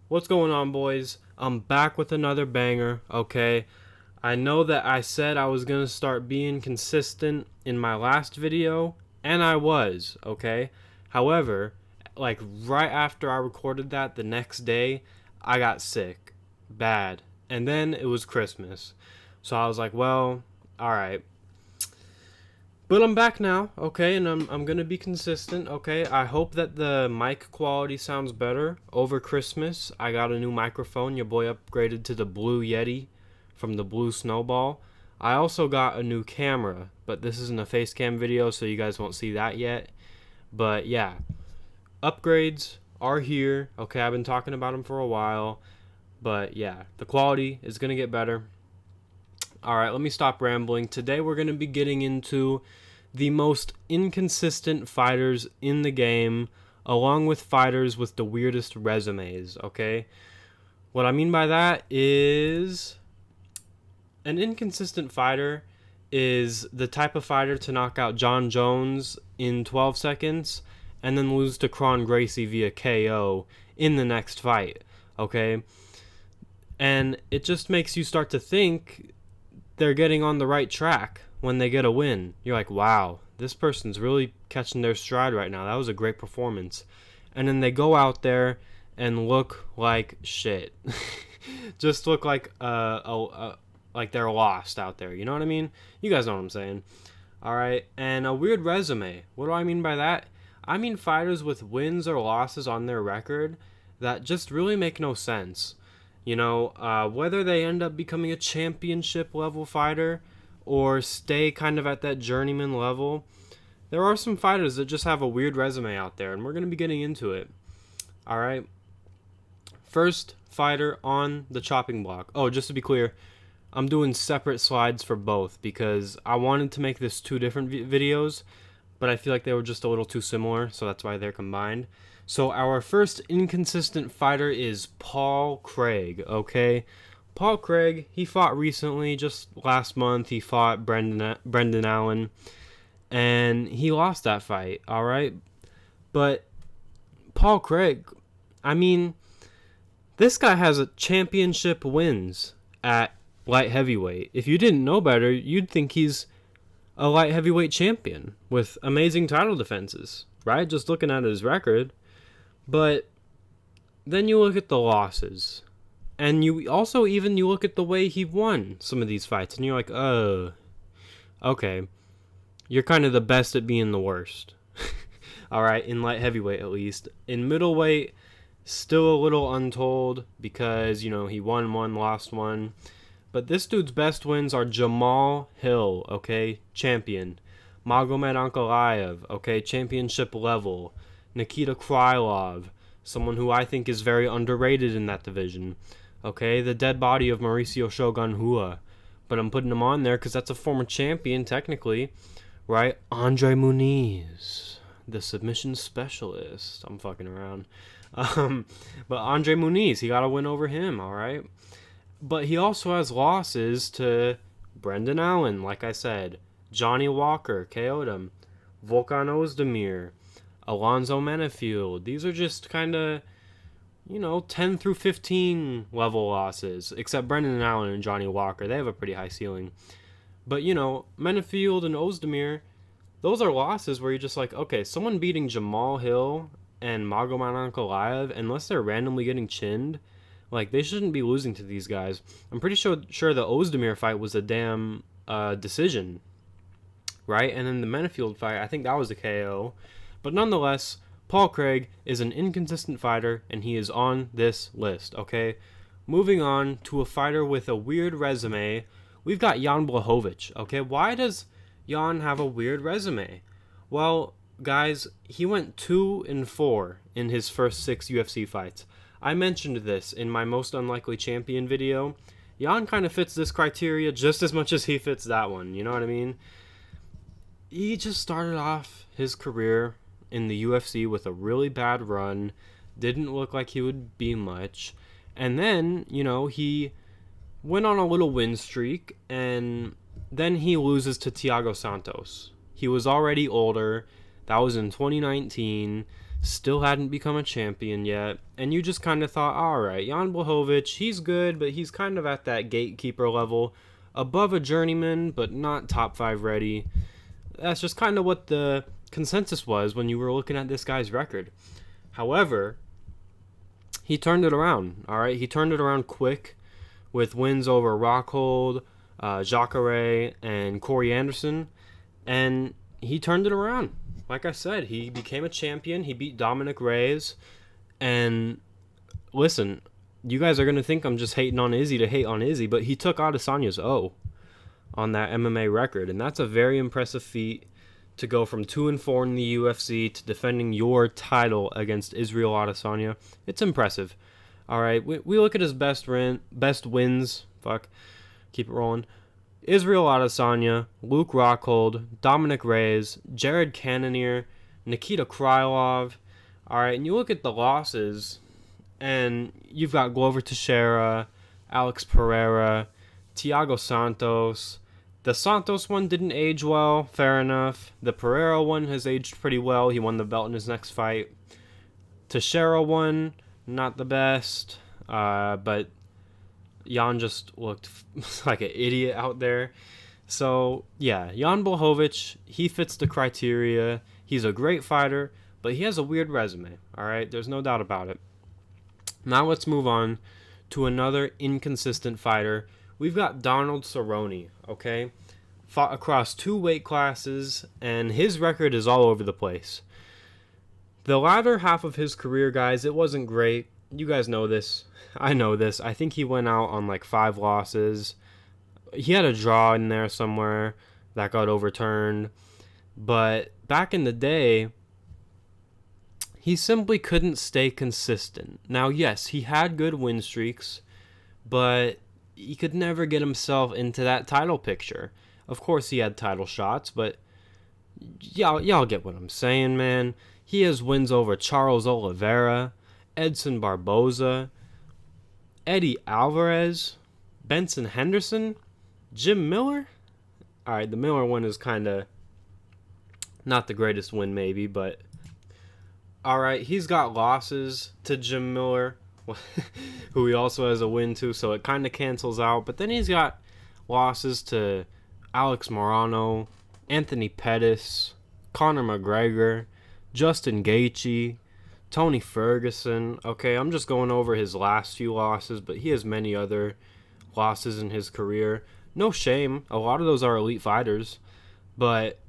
What's going on, boys? I'm back with another banger, okay? I know that I said I was gonna start being consistent in my last video, and I was, okay? However, like right after I recorded that the next day, I got sick. Bad. And then it was Christmas. So I was like, well, alright. But I'm back now, okay, and I'm gonna be consistent, okay. I hope that the mic quality sounds better. Over Christmas, I got a new microphone. Your boy upgraded to the Blue Yeti from the Blue Snowball. I also got a new camera, but this isn't a face cam video, so you guys won't see that yet. But yeah, upgrades are here. Okay, I've been talking about them for a while, but yeah, the quality is gonna get better. Alright, let me stop rambling. Today we're going to be getting into the most inconsistent fighters in the game, along with fighters with the weirdest resumes, okay? What I mean by that is an inconsistent fighter is the type of fighter to knock out John Jones in 12 seconds and then lose to Kron Gracie via KO in the next fight, okay? And it just makes you start to think they're getting on the right track when they get a win. You're like, wow, this person's really catching their stride right now. That was a great performance. And then they go out there and look like shit. Just look like like they're lost out there. You know what I mean? You guys know what I'm saying. All right. And a weird resume. What do I mean by that? I mean fighters with wins or losses on their record that just really make no sense. You know, whether they end up becoming a championship level fighter or stay kind of at that journeyman level, there are some fighters that just have a weird resume out there, and we're going to be getting into it. All right. First fighter on the chopping block. Oh, just to be clear, I'm doing separate slides for both because I wanted to make this two different videos, but I feel like they were just a little too similar, so that's why they're combined. So our first inconsistent fighter is Paul Craig, okay? Paul Craig, he fought recently, just last month. He fought Brendan Allen, and he lost that fight, all right? But Paul Craig, I mean, this guy has a championship wins at light heavyweight. If you didn't know better, you'd think he's a light heavyweight champion with amazing title defenses, right? Just looking at his record. But then you look at the losses, and you also even you look at the way he won some of these fights, and you're like, oh, okay, you're kind of the best at being the worst. All right, in light heavyweight at least. In middleweight, still a little untold because, you know, he won one, lost one. But this dude's best wins are Jamal Hill, okay, champion. Magomed Ankalaev, okay, championship level. Nikita Krylov, someone who I think is very underrated in that division. Okay, the dead body of Mauricio Shogun Rua. But I'm putting him on there because that's a former champion, technically. Right? Andre Muniz, the submission specialist. I'm fucking around. But Andre Muniz, he got a win over him, alright? But he also has losses to Brendan Allen, like I said. Johnny Walker, KO'd him. Volkan Ozdemir. Alonzo Menafield. These are just kind of, 10 through 15 level losses, except Brendan Allen and Johnny Walker. They have a pretty high ceiling. But, Menafield and Ozdemir, those are losses where you're just like, okay, someone beating Jamal Hill and Magomed Ankalaev, unless they're randomly getting chinned, like, they shouldn't be losing to these guys. I'm pretty sure the Ozdemir fight was a damn decision, right? And then the Menafield fight, I think that was a KO. But nonetheless, Paul Craig is an inconsistent fighter, and he is on this list, okay? Moving on to a fighter with a weird resume, we've got Jan Blachowicz, okay? Why does Jan have a weird resume? Well, guys, he went 2-4 in his first 6 UFC fights. I mentioned this in my most unlikely champion video. Jan kind of fits this criteria just as much as he fits that one, you know what I mean? He just started off his career in the UFC with a really bad run, didn't look like he would be much, and then, he went on a little win streak, and then he loses to Thiago Santos. He was already older, that was in 2019, still hadn't become a champion yet, and you just kind of thought, alright, Jan Blachowicz, he's good, but he's kind of at that gatekeeper level, above a journeyman, but not top 5 ready. That's just kind of what the consensus was when you were looking at this guy's record. However, he turned it around, alright? He turned it around quick with wins over Rockhold, Jacare, and Corey Anderson, and he turned it around. Like I said, he became a champion. He beat Dominic Reyes. And listen, you guys are going to think I'm just hating on Izzy to hate on Izzy, but he took Adesanya's O on that MMA record. And that's a very impressive feat to go from 2-4 in the UFC to defending your title against Israel Adesanya. It's impressive. All right, we look at his best wins. Fuck, keep it rolling. Israel Adesanya, Luke Rockhold, Dominic Reyes, Jared Cannonier, Nikita Krylov. All right, and you look at the losses, and you've got Glover Teixeira, Alex Pereira, Thiago Santos. The Santos one didn't age well, fair enough. The Pereira one has aged pretty well. He won the belt in his next fight. Teixeira one, not the best, but Jan just looked like an idiot out there. So, yeah, Jan Blachowicz, he fits the criteria. He's a great fighter, but he has a weird resume, all right? There's no doubt about it. Now let's move on to another inconsistent fighter. We've got Donald Cerrone, okay? Fought across 2 weight classes, and his record is all over the place. The latter half of his career, guys, it wasn't great. You guys know this. I know this. I think he went out on like 5 losses. He had a draw in there somewhere that got overturned. But back in the day, he simply couldn't stay consistent. Now, yes, he had good win streaks, but he could never get himself into that title picture. Of course, he had title shots, but y'all get what I'm saying, man. He has wins over Charles Oliveira, Edson Barboza, Eddie Alvarez, Benson Henderson, Jim Miller. All right, the Miller one is kind of not the greatest win maybe, but all right, he's got losses to Jim Miller, who he also has a win to, so it kind of cancels out. But then he's got losses to Alex Morano, Anthony Pettis, Conor McGregor, Justin Gaethje, Tony Ferguson. Okay, I'm just going over his last few losses, but he has many other losses in his career. No shame. A lot of those are elite fighters, but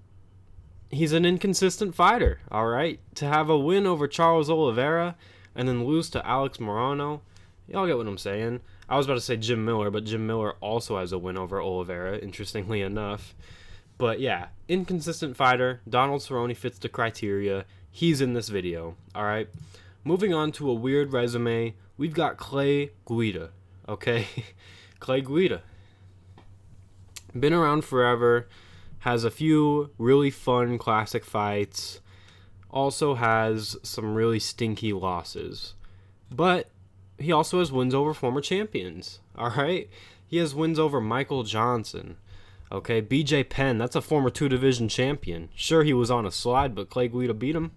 he's an inconsistent fighter, all right? To have a win over Charles Oliveira and then lose to Alex Morano, y'all get what I'm saying. I was about to say Jim Miller, but Jim Miller also has a win over Oliveira, interestingly enough. But yeah, inconsistent fighter. Donald Cerrone fits the criteria. He's in this video, all right? Moving on to a weird resume, we've got Clay Guida, okay? Clay Guida. Been around forever, has a few really fun classic fights, also has some really stinky losses. But he also has wins over former champions, all right? He has wins over Michael Johnson. Okay, BJ Penn, that's a former 2-division champion. Sure, he was on a slide, but Clay Guida beat him.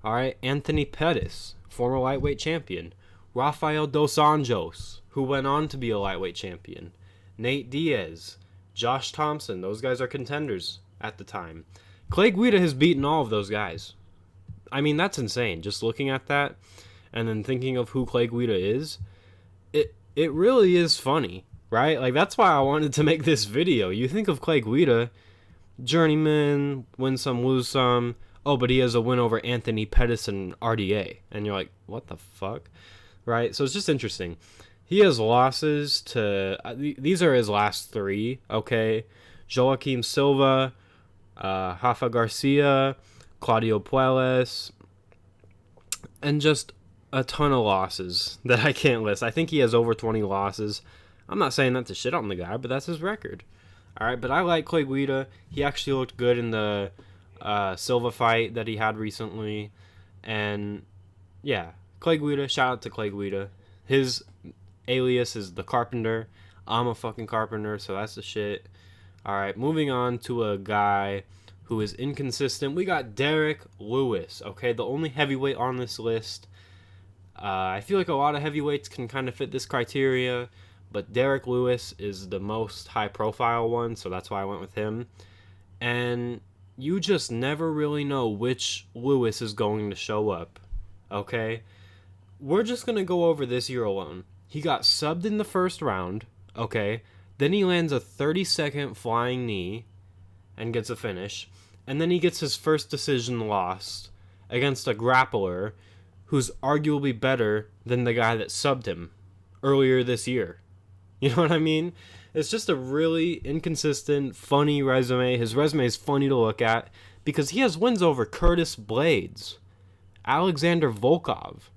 All right, Anthony Pettis, former lightweight champion. Rafael Dos Anjos, who went on to be a lightweight champion. Nate Diaz, Josh Thompson, those guys are contenders at the time. Clay Guida has beaten all of those guys. I mean, that's insane. Just looking at that and then thinking of who Clay Guida is, it really is funny. Right? Like, that's why I wanted to make this video. You think of Clay Guida, journeyman, win some, lose some. Oh, but he has a win over Anthony Pettis and RDA. And you're like, what the fuck? Right? So it's just interesting. He has losses to... these are his last 3, okay? Joaquim Silva, Rafa Garcia, Claudio Puelles, and just a ton of losses that I can't list. I think he has over 20 losses. I'm not saying that to shit on the guy, but that's his record. All right, but I like Clay Guida. He actually looked good in the Silva fight that he had recently. And, yeah, Clay Guida, shout out to Clay Guida. His alias is The Carpenter. I'm a fucking carpenter, so that's the shit. All right, moving on to a guy who is inconsistent. We got Derek Lewis, okay, the only heavyweight on this list. I feel like a lot of heavyweights can kind of fit this criteria, but Derek Lewis is the most high-profile one, so that's why I went with him. And you just never really know which Lewis is going to show up, okay? We're just going to go over this year alone. He got subbed in the first round, okay? Then he lands a 30-second flying knee and gets a finish. And then he gets his first decision lost against a grappler who's arguably better than the guy that subbed him earlier this year. You know what I mean? It's just a really inconsistent, funny resume. His resume is funny to look at because he has wins over Curtis Blades, Alexander Volkov.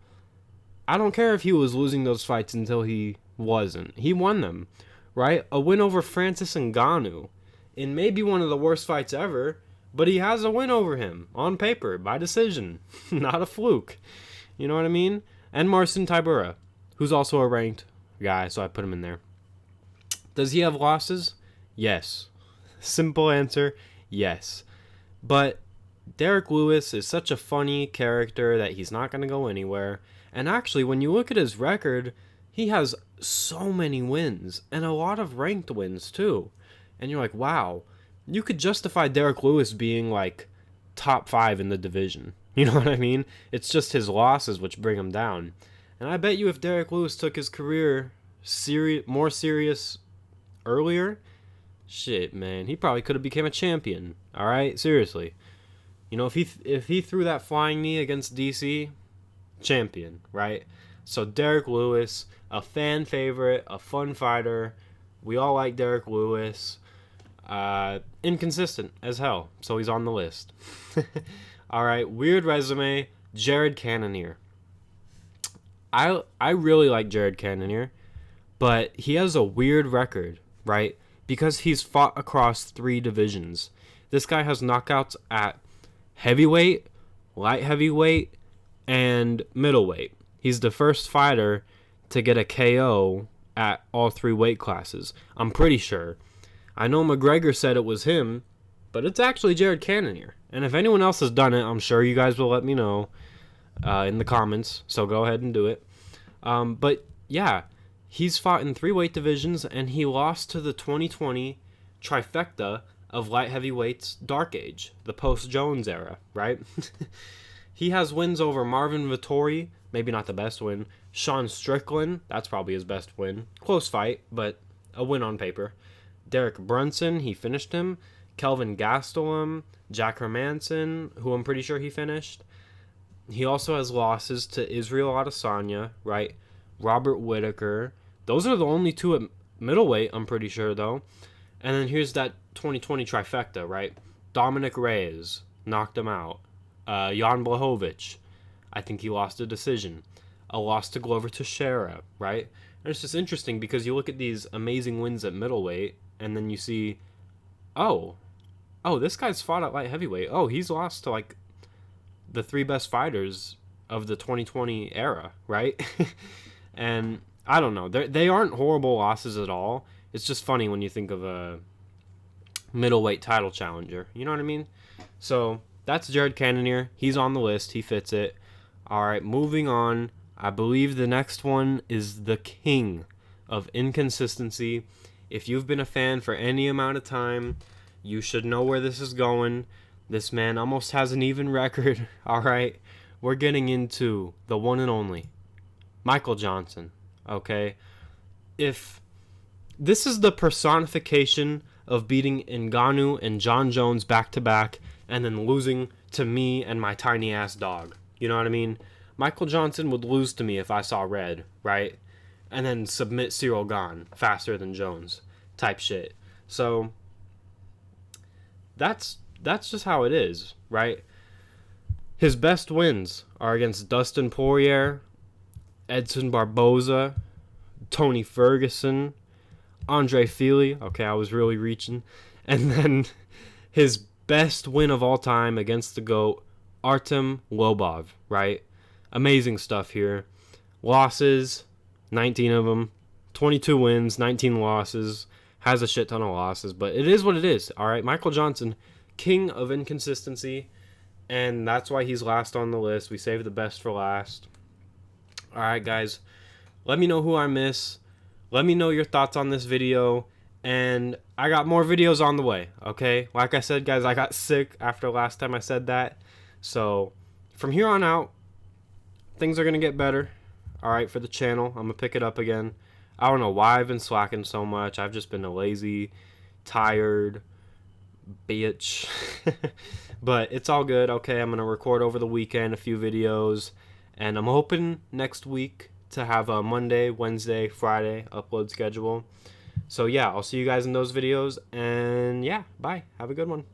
I don't care if he was losing those fights until he wasn't. He won them, right? A win over Francis Ngannou in maybe one of the worst fights ever, but he has a win over him on paper by decision. Not a fluke. You know what I mean? And Marcin Tybura, who's also a ranked guy, so I put him in there. Does he have losses? Yes. Simple answer, yes. But Derek Lewis is such a funny character that he's not going to go anywhere. And actually, when you look at his record, he has so many wins, and a lot of ranked wins too. And you're like, wow, you could justify Derek Lewis being like top 5 in the division. You know what I mean? It's just his losses which bring him down. And I bet you if Derek Lewis took his career more serious earlier, shit, man, he probably could have became a champion. All right, seriously. You know, if he threw that flying knee against DC, champion, right? So Derek Lewis, a fan favorite, a fun fighter. We all like Derek Lewis. Inconsistent as hell, so he's on the list. All right, weird resume, Jared Cannonier. I really like Jared Cannonier, but he has a weird record, right? Because he's fought across 3 divisions. This guy has knockouts at heavyweight, light heavyweight, and middleweight. He's the first fighter to get a KO at all 3 weight classes. I'm pretty sure. I know McGregor said it was him, but it's actually Jared Cannonier. And if anyone else has done it, I'm sure you guys will let me know in the comments. So go ahead and do it. But yeah, he's fought in 3 weight divisions, and he lost to the 2020 trifecta of light heavyweights Dark Age, the post-Jones era, right? He has wins over Marvin Vettori, maybe not the best win. Sean Strickland, that's probably his best win. Close fight, but a win on paper. Derek Brunson, he finished him. Kelvin Gastelum, Jack Hermanson, who I'm pretty sure he finished. He also has losses to Israel Adesanya, right? Robert Whittaker. Those are the only 2 at middleweight, I'm pretty sure, though. And then here's that 2020 trifecta, right? Dominic Reyes knocked him out. Jan Blachowicz, I think he lost a decision. A loss to Glover Teixeira, right? And it's just interesting because you look at these amazing wins at middleweight, and then you see, oh, this guy's fought at light heavyweight. Oh, he's lost to like the 3 best fighters of the 2020 era, right? And I don't know. They aren't horrible losses at all. It's just funny when you think of a middleweight title challenger. You know what I mean? So that's Jared Cannonier. He's on the list. He fits it. All right, moving on. I believe the next one is the king of inconsistency. If you've been a fan for any amount of time, you should know where this is going. This man almost has an even record. All right, we're getting into the one and only Michael Johnson. Okay, if this is the personification of beating Ngannou and John Jones back to back and then losing to me and my tiny ass dog. You know what I mean? Michael Johnson would lose to me if I saw red, right? And then submit Cyril Gane faster than Jones type shit. So that's just how it is, right? His best wins are against Dustin Poirier, Edson Barboza, Tony Ferguson, Andre Fili. Okay, I was really reaching. And then his best win of all time against the GOAT, Artem Lobov, right? Amazing stuff here. Losses, 19 of them. 22 wins, 19 losses. Has a shit ton of losses, but it is what it is, all right? Michael Johnson king of inconsistency, and that's why he's last on the list. We saved the best for last. All right, guys, let me know who I miss. Let me know your thoughts on this video, and I got more videos on the way, okay? Like I said, guys, I got sick after last time I said that. So from here on out, things are going to get better, all right, for the channel. I'm going to pick it up again. I don't know why I've been slacking so much. I've just been a lazy, tired bitch. But it's all good, okay? I'm going to record over the weekend a few videos, and I'm hoping next week to have a Monday, Wednesday, Friday upload schedule. So yeah, I'll see you guys in those videos, and yeah, bye. Have a good one.